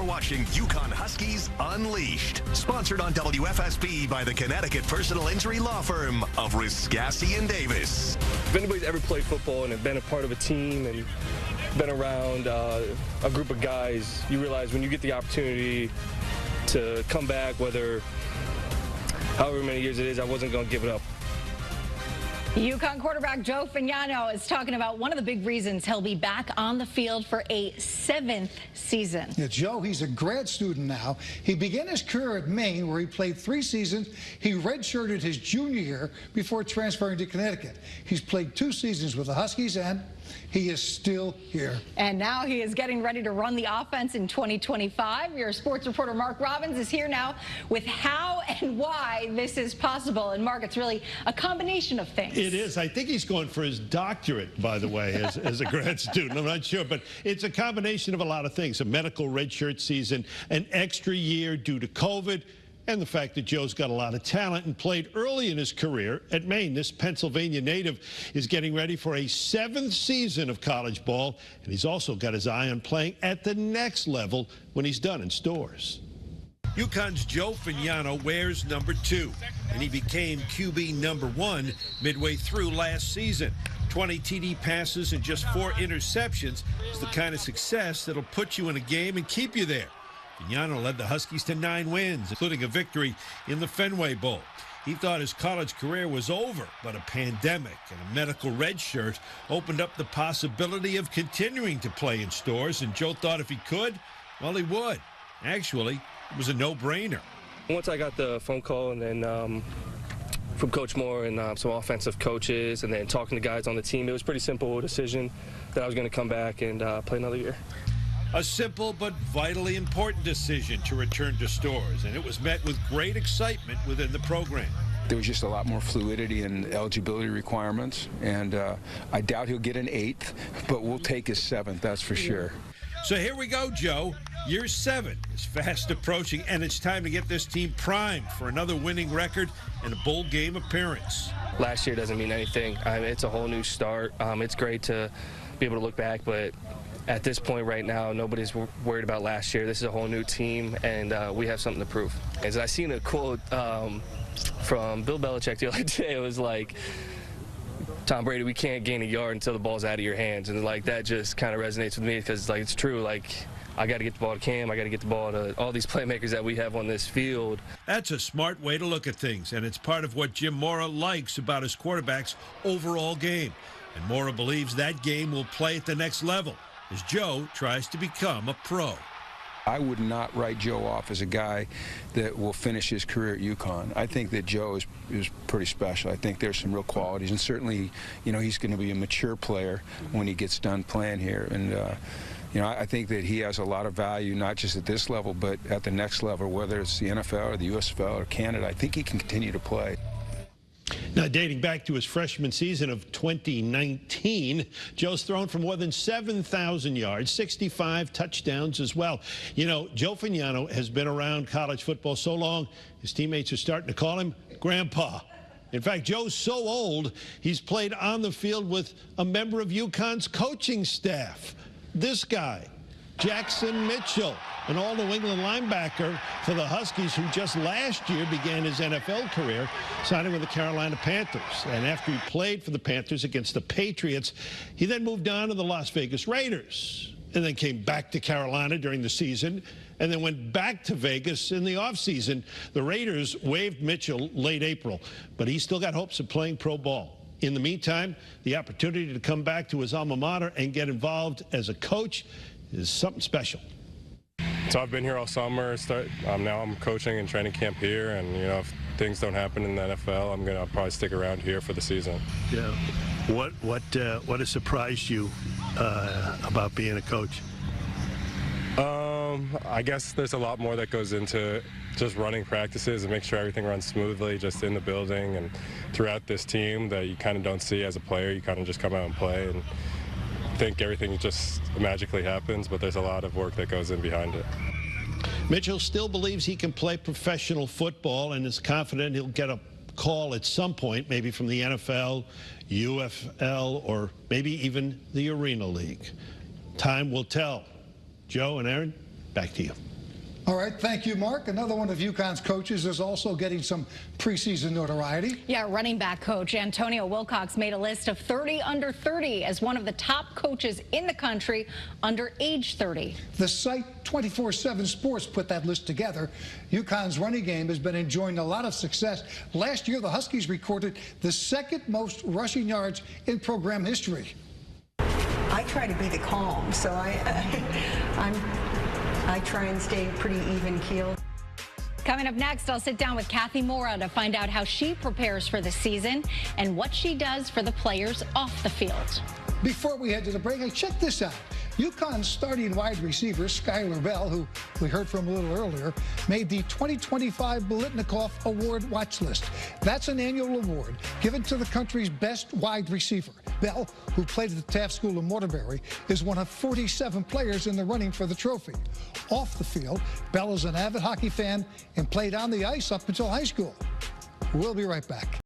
watching UConn Huskies Unleashed, sponsored on WFSB by the Connecticut personal injury law firm of Riscassi and Davis. If anybody's ever played football and have been a part of a team and been around a group of guys, you realize when you get the opportunity to come back, however many years it is, I wasn't going to give it up. UConn quarterback Joe Fagnano is talking about one of the big reasons he'll be back on the field for a 7th season. Yeah, Joe, he's a grad student now. He began his career at Maine, where he played 3 seasons. He redshirted his junior year before transferring to Connecticut. He's played 2 seasons with the Huskies, and he is still here. And now he is getting ready to run the offense in 2025. Your sports reporter Mark Robbins is here now with how and why this is possible. And Mark, it's really a combination of things. It is. I think he's going for his doctorate, by the way, as a grad student. I'm not sure, but it's a combination of a lot of things. A medical redshirt season, an extra year due to COVID, and the fact that Joe's got a lot of talent and played early in his career at Maine. This Pennsylvania native is getting ready for a 7th season of college ball, and he's also got his eye on playing at the next level when he's done in Stores. UConn's Joe Fagnano wears number 2, and he became QB number 1 midway through last season. 20 TD passes and just 4 interceptions is the kind of success that'll put you in a game and keep you there. Fagnano led the Huskies to 9 wins, including a victory in the Fenway Bowl. He thought his college career was over, but a pandemic and a medical redshirt opened up the possibility of continuing to play in Stores, and Joe thought if he could, well, he would. Actually, it was a no-brainer. Once I got the phone call and then from Coach Moore and some offensive coaches and then talking to guys on the team, it was a pretty simple decision that I was going to come back and play another year. A simple but vitally important decision to return to Stores, and it was met with great excitement within the program. There was just a lot more fluidity in eligibility requirements, and I doubt he'll get an 8th, but we'll take his 7th, that's for sure. So here we go, Joe. Year 7 is fast approaching, and it's time to get this team primed for another winning record and a bowl game appearance. Last year doesn't mean anything. It's a whole new start. It's great to be able to look back, but at this point right now, nobody's worried about last year. This is a whole new team, and we have something to prove. As I seen a quote from Bill Belichick the other day, it was like, Tom Brady, we can't gain a yard until the ball's out of your hands. And like that just kind of resonates with me because like it's true. Like I got to get the ball to Cam. I got to get the ball to all these playmakers that we have on this field. That's a smart way to look at things, and it's part of what Jim Mora likes about his quarterback's overall game. And Mora believes that game will play at the next level as Joe tries to become a pro. I would not write Joe off as a guy that will finish his career at UConn. I think that Joe is pretty special. I think there's some real qualities, and certainly, you know, he's going to be a mature player when he gets done playing here. And you know, I think that he has a lot of value, not just at this level, but at the next level, whether it's the NFL or the USFL or Canada. I think he can continue to play. Now, dating back to his freshman season of 2019, Joe's thrown for more than 7,000 yards, 65 touchdowns as well. You know, Joe Fagnano has been around college football so long, his teammates are starting to call him Grandpa. In fact, Joe's so old, he's played on the field with a member of UConn's coaching staff. This guy, Jackson Mitchell, an all-New England linebacker for the Huskies who just last year began his NFL career, signing with the Carolina Panthers. And after he played for the Panthers against the Patriots, he then moved on to the Las Vegas Raiders and then came back to Carolina during the season and then went back to Vegas in the offseason. The Raiders waived Mitchell late April, but he's still got hopes of playing pro ball. In the meantime, the opportunity to come back to his alma mater and get involved as a coach is something special. So I've been here all summer. Now I'm coaching in training camp here, and you know, if things don't happen in the NFL, I'll probably stick around here for the season. Yeah. What has surprised you about being a coach? I guess there's a lot more that goes into just running practices and make sure everything runs smoothly just in the building and throughout this team that you kind of don't see as a player. You kind of just come out and play and think everything just magically happens, but there's a lot of work that goes in behind it. Mitchell still believes he can play professional football and is confident he'll get a call at some point, maybe from the NFL, UFL, or maybe even the Arena League. Time will tell. Joe and Aaron, back to you. All right, thank you, Mark. Another one of UConn's coaches is also getting some preseason notoriety. Yeah, running back coach Antonio Wilcox made a list of 30 under 30 as one of the top coaches in the country under age 30. The site 24/7 Sports put that list together. UConn's running game has been enjoying a lot of success. Last year, the Huskies recorded the second most rushing yards in program history. I try to be the calm, so I try and stay pretty even-keeled. Coming up next, I'll sit down with Kathy Mora to find out how she prepares for the season and what she does for the players off the field. Before we head to the break, hey, check this out. UConn's starting wide receiver, Skylar Bell, who we heard from a little earlier, made the 2025 Biletnikoff Award watch list. That's an annual award given to the country's best wide receiver. Bell, who played at the Taft School in Waterbury, is one of 47 players in the running for the trophy. Off the field, Bell is an avid hockey fan and played on the ice up until high school. We'll be right back.